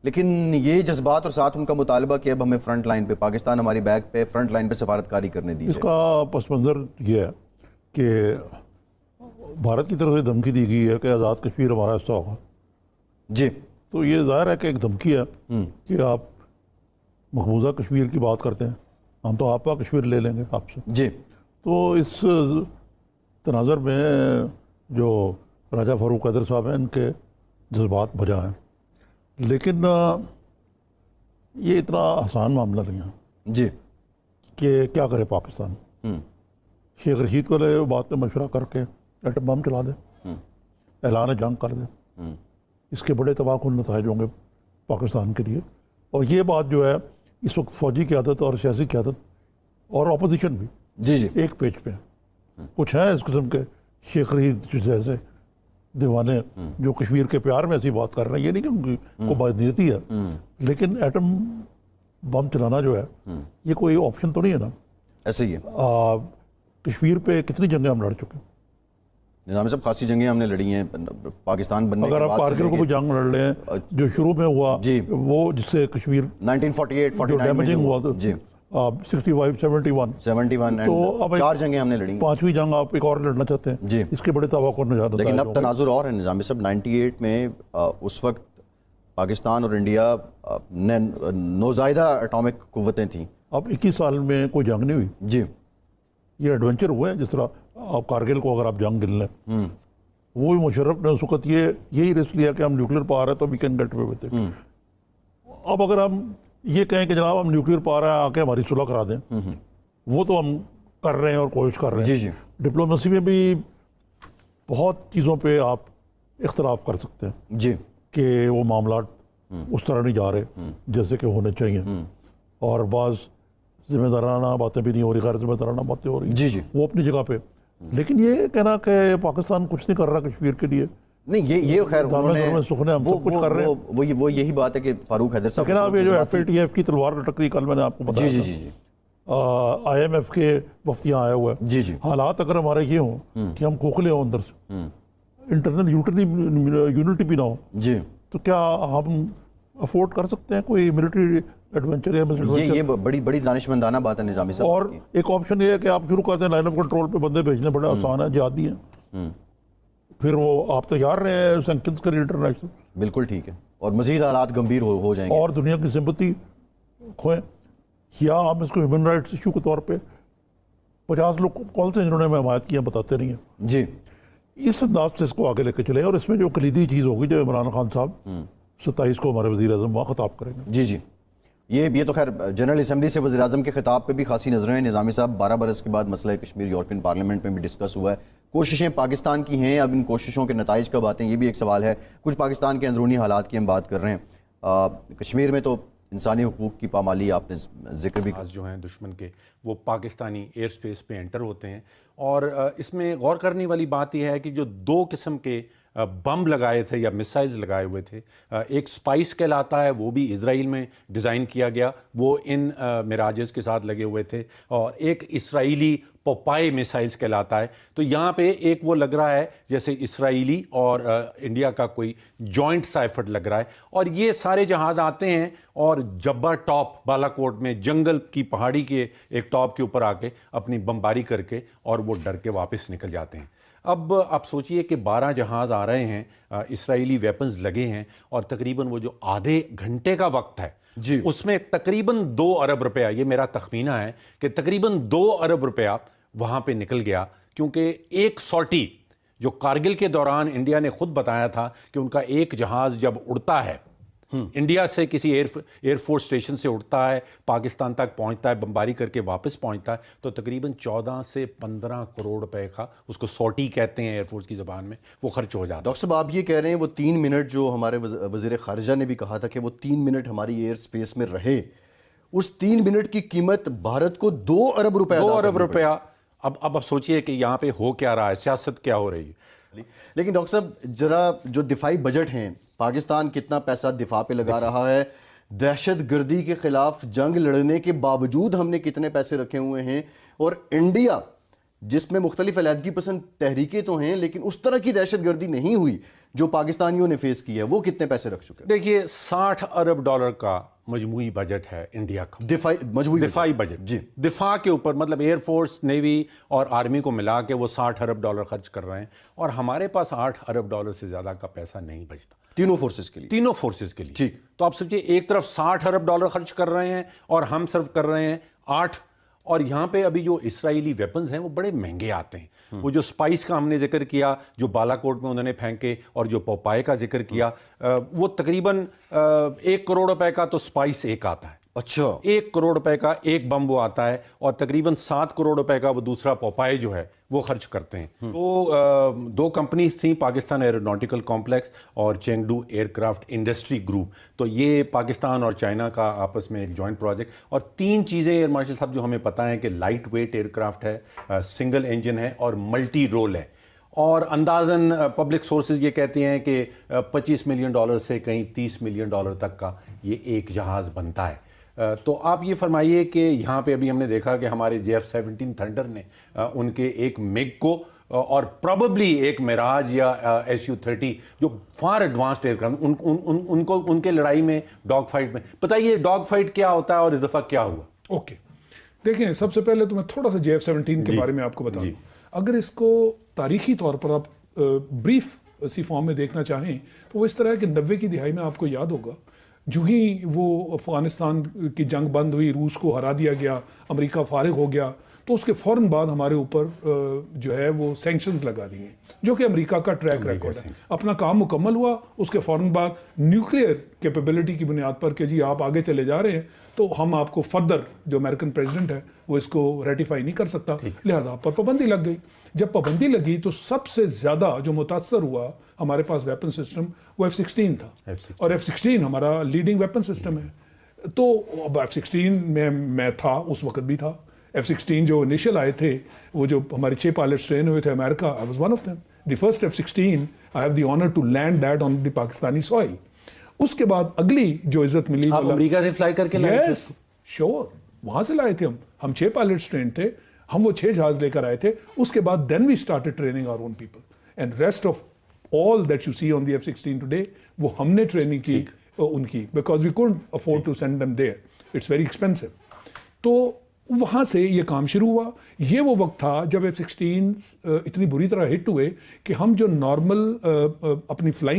لیکن یہ جذبات اور ساتھ ان کا مطالبہ کہ اب ہمیں فرنٹ لائن پہ، پاکستان ہماری بیک پہ فرنٹ لائن پہ سفارتکاری کرنے دی اس جائے. کا پس منظر یہ ہے کہ بھارت کی طرف سے دھمکی دی گئی ہے کہ آزاد کشمیر ہمارا حصہ ہوگا. جی تو یہ ظاہر ہے کہ ایک دھمکی ہے کہ آپ مقبوضہ کشمیر کی بات کرتے ہیں، ہم تو آپ کا کشمیر لے لیں گے آپ سے. جی تو اس تناظر میں جو راجہ فاروق حیدر صاحب ہیں ان کے جذبات بجا ہیں، لیکن یہ اتنا آسان معاملہ نہیں ہے جی کہ کیا کرے پاکستان. شیخ رشید کو لے بات میں مشورہ کر کے ایٹم بم چلا دے، اعلان جنگ کر دے، اس کے بڑے تباہ کن نتائج ہوں گے پاکستان کے لیے. اور یہ بات جو ہے اس وقت فوجی قیادت اور سیاسی قیادت اور اپوزیشن بھی جی جی ایک پیج پہ کچھ ہیں اس قسم کے شیخ رشید جیسے دیوانے جو کشمیر کے پیار میں ایسی بات کر رہے ہیں. یہ نہیں کہ ان کی کو بدنیتی ہے، لیکن ایٹم بم چلانا جو ہے یہ کوئی آپشن تو نہیں ہے نا. ایسے ہی ہے. کشمیر پہ کتنی جنگیں ہم لڑ چکے ہیں. نظامی صاحب خاصی جنگیں ہم نے لڑی ہیں پاکستان بننے اگر کے آپ بعد سے کارگل کو بھی جنگ لڑ لیں جو شروع میں ہوا جی وہ جس سے کشمیر 1948 جو 49 میں ڈیمیجنگ ہوا تھا جی 65 71 71 تو اب 4 جنگیں ہم نے لڑی. پانچویں جنگ آپ ایک اور لڑنا چاہتے ہیں جی اس کے بڑے توقع نجات. لیکن اب تناظر اور ہے نظامی صاحب. 98 میں اس وقت پاکستان اور انڈیا نوزائیدہ اٹامک قوتیں تھیں. اب 21 سال میں کوئی جنگ نہیں ہوئی. جی یہ ایڈونچر ہوئے ہیں جس طرح آپ کارگل کو اگر آپ جنگ گن لیں وہ بھی مشرف نے اس وقت یہی رسک لیا کہ ہم نیوکلیر پاور ہے تو we can get away with it. اب اگر ہم یہ کہیں کہ جناب ہم نیوکلیر پاور ہے آ کے ہماری صلح کرا دیں، وہ تو ہم کر رہے ہیں اور کوشش کر رہے ہیں. جی جی ڈپلومیسی میں بھی بہت چیزوں پہ آپ اختلاف کر سکتے ہیں جی کہ وہ معاملات اس طرح نہیں جا رہے جیسے کہ ہونے چاہیے، اور بعض ذمہ دارانہ باتیں بھی نہیں ہو رہی، غیر ذمہ دارانہ باتیں ہو رہی جی جی وہ اپنی جگہ پہ. لیکن یہ کہنا کہ پاکستان کچھ نہیں کر رہا کشمیر کے لیے، نہیں یہ خیر انہوں نے سخنے ہم سب کچھ کر رہے ہیں. وہ یہی بات ہے کہ فاروق حیدر صاحب لیکن اب یہ جو FATF کی تلوار لٹک رہی، کل میں نے آپ کو جی بتایا جی تھا جی جی IMF کے وفدیاں آئے ہوئے ہیں. جی جی حالات اگر ہمارے یہ ہوں کہ ہم کھوکھلے ہوں اندر سے، انٹرنل یونٹی بھی نہ ہو، جی تو کیا ہم افورڈ کر سکتے ہیں کوئی ملٹری ایڈونچر یا یہ بڑی دانشمندانہ بات ہے نظامی صاحب. اور ایک آپشن یہ ہے کہ آپ شروع کرتے ہیں لائن آف کنٹرول پہ بندے بھیجنے بڑے آسان ہیں، جہادی ہیں، پھر وہ آپ تیار رہے ہیں سینکشنز کے لیے انٹرنیشنل. بالکل ٹھیک ہے، اور مزید حالات گمبھیر ہو جائیں گے اور دنیا کی سمپتی کھوئیں، یا ہم اس کو ہیومن رائٹس ایشو کے طور پہ 50 لوگ کون سے جنہوں نے ہمیں حمایت کی ہیں بتاتے نہیں ہیں. جی اس انداز سے اس کو آگے لے کے چلے. اور اس میں جو کلیدی چیز ہوگی جو عمران خان صاحب 27 کو ہمارے وزیر اعظم وہاں خطاب کریں گے. جی جی یہ تو خیر جنرل اسمبلی سے وزیر اعظم کے خطاب پہ بھی خاصی نظریں ہیں نظامی صاحب. 12 برس کے بعد مسئلہ کشمیر یورپین پارلیمنٹ میں بھی ڈسکس ہوا ہے. کوششیں پاکستان کی ہیں، اب ان کوششوں کے نتائج کب آتے ہیں یہ بھی ایک سوال ہے. کچھ پاکستان کے اندرونی حالات کی ہم بات کر رہے ہیں. کشمیر میں تو انسانی حقوق کی پامالی آپ نے ذکر بھی جو ہیں دشمن کے وہ پاکستانی ایئر سپیس پہ انٹر ہوتے ہیں. اور اس میں غور کرنے والی بات یہ ہے کہ جو 2 قسم کے بم لگائے تھے یا میسائلز لگائے ہوئے تھے، ایک سپائس کہلاتا ہے، وہ بھی اسرائیل میں ڈیزائن کیا گیا، وہ ان میراجز کے ساتھ لگے ہوئے تھے، اور ایک اسرائیلی پوپائے میسائلز کہلاتا ہے. تو یہاں پہ ایک وہ لگ رہا ہے جیسے اسرائیلی اور انڈیا کا کوئی جوائنٹ سا ایفرٹ لگ رہا ہے. اور یہ سارے جہاز آتے ہیں اور جبہ ٹاپ بالا کوٹ میں جنگل کی پہاڑی کے ایک ٹاپ کے اوپر آ کے اپنی بمباری کر کے اور وہ ڈر کے واپس نکل جاتے ہیں. اب آپ سوچئے کہ 12 جہاز آ رہے ہیں، اسرائیلی ویپنز لگے ہیں، اور تقریباً وہ جو آدھے گھنٹے کا وقت ہے جی اس میں تقریباً 2 ارب روپیہ، یہ میرا تخمینہ ہے کہ تقریباً 2 ارب روپیہ وہاں پہ نکل گیا. کیونکہ ایک سارٹی جو کارگل کے دوران انڈیا نے خود بتایا تھا کہ ان کا ایک جہاز جب اڑتا ہے انڈیا سے کسی ایئر فورس اسٹیشن سے اڑتا ہے، پاکستان تک پہنچتا ہے، بمباری کر کے واپس پہنچتا ہے، تو تقریباً 14 سے 15 کروڑ روپے کا، اس کو سارٹی کہتے ہیں ایئر فورس کی زبان میں، وہ خرچ ہو جاتا ہے. ڈاکٹر صاحب آپ یہ کہہ رہے ہیں وہ 3 منٹ جو ہمارے وزیر خارجہ نے بھی کہا تھا کہ وہ 3 منٹ ہماری ایئر سپیس میں رہے، اس 3 منٹ کی قیمت بھارت کو 2 ارب روپے 2 ارب روپیہ. اب سوچئے کہ یہاں پہ ہو کیا رہا ہے، سیاست کیا ہو رہی ہے. لیکن ڈاکٹر صاحب ذرا جو دفاعی بجٹ ہیں، پاکستان کتنا پیسہ دفاع پہ لگا رہا ہے، دہشت گردی کے خلاف جنگ لڑنے کے باوجود ہم نے کتنے پیسے رکھے ہوئے ہیں، اور انڈیا جس میں مختلف علیحدگی پسند تحریکیں تو ہیں لیکن اس طرح کی دہشت گردی نہیں ہوئی جو پاکستانیوں نے فیس کی ہے، وہ کتنے پیسے رکھ چکے ہیں؟ دیکھیے $60 ارب کا مجموعی بجٹ ہے انڈیا کا، دفاعی بجٹ جی، دفاع کے اوپر، مطلب ایئر فورس، نیوی اور آرمی کو ملا کے وہ $60 ارب خرچ کر رہے ہیں، اور ہمارے پاس $8 ارب سے زیادہ کا پیسہ نہیں بچتا تینوں فورسز کے لیے، تینوں فورسز کے لیے. ٹھیک. تو آپ سوچئے ایک طرف $60 ارب خرچ کر رہے ہیں اور ہم صرف کر رہے ہیں 8. اور یہاں پہ ابھی جو اسرائیلی ویپنز ہیں وہ بڑے مہنگے آتے ہیں. وہ جو سپائس کا ہم نے ذکر کیا جو بالا کوٹ میں انہوں نے پھینکے، اور جو پوپائے کا ذکر کیا، وہ تقریباً $1 کروڑ کا تو سپائس ایک آتا ہے. اچھا، $1 کروڑ کا ایک بم وہ آتا ہے، اور تقریباً $7 کروڑ کا وہ دوسرا پوپائے جو ہے وہ خرچ کرتے ہیں. تو 2 کمپنیز تھیں، پاکستان ایروناٹیکل کمپلیکس اور Chengdu aircraft industry group. تو یہ پاکستان اور چائنا کا آپس میں ایک جوائنٹ پروجیکٹ. اور 3 چیزیں ایئر مارشل صاحب جو ہمیں پتہ ہیں کہ لائٹ ویٹ ایئر کرافٹ ہے، سنگل انجن ہے اور ملٹی رول ہے. اور اندازاً پبلک سورسز یہ کہتے ہیں کہ $25 ملین سے کہیں $30 ملین تک کا یہ ایک جہاز بنتا ہے. تو آپ یہ فرمائیے کہ یہاں پہ ابھی ہم نے دیکھا کہ ہمارے JF-17 تھنڈر نے ان کے ایک میگ کو اور پروبیبلی ایک میراج یا SU-30 جو فار ایڈوانسڈ ایئر کرافٹ، ان کے لڑائی میں ڈاگ فائٹ میں، بتائیے ڈاگ فائٹ کیا ہوتا ہے اور اس دفعہ کیا ہوا؟ اوکے، دیکھیں سب سے پہلے تو میں تھوڑا سا JF-17 کے بارے میں آپ کو بتا دوں. اگر اس کو تاریخی طور پر آپ بریف اسی فارم میں دیکھنا چاہیں تو وہ اس طرح ہے کہ 90 کی دہائی میں آپ کو یاد ہوگا جو ہی وہ افغانستان کی جنگ بند ہوئی، روس کو ہرا دیا گیا، امریکہ فارغ ہو گیا، تو اس کے فوراً بعد ہمارے اوپر جو ہے وہ سینکشنز لگا دی ہیں، جو کہ امریکہ کا ٹریک ریکارڈ ہے. اپنا کام مکمل ہوا، اس کے فوراً بعد نیوکلیئر کیپیبلٹی کی بنیاد پر کہ جی آپ آگے چلے جا رہے ہیں تو ہم آپ کو فردر، جو امریکن پریزیڈنٹ ہے وہ اس کو ریٹیفائی نہیں کر سکتا، لہذا آپ پر پابندی لگ گئی. جب پابندی لگی تو سب سے زیادہ جو متاثر ہوا ہمارے پاس ویپن سسٹم وہ F-16 تھا، اور F-16 ہمارا لیڈنگ ویپن سسٹم ہے. تو اب F-16 میں میں تھا، اس وقت بھی تھا. F-16 جو انیشل آئے تھے، وہ جو ہمارے 6 پائلٹس ٹرین ہوئے تھے امریکہ، I was one of them. The first F-16 I have the honor to land that on the Pakistani soil. اس کے بعد اگلی جو عزت ملی، آپ امریکہ سے فلائی کر کے لائے تھے؟ یس شور، وہاں سے لائے تھے ہم 6 پائلٹس ٹرین تھے، ہم وہ 6 جہاز لے کر آئے تھے. اس کے بعد then we started training our own people and rest of all that you see on the F-16 today وہ ہم نے ٹریننگ کی ان کی، because we couldn't afford to send them there, it's very expensive. تو وہاں سے یہ کام شروع ہوا. یہ وہ وقت تھا جب F-16 اتنی بری طرح ہٹ ہوئے کہ ہم جو نارمل اپنی فلائنگ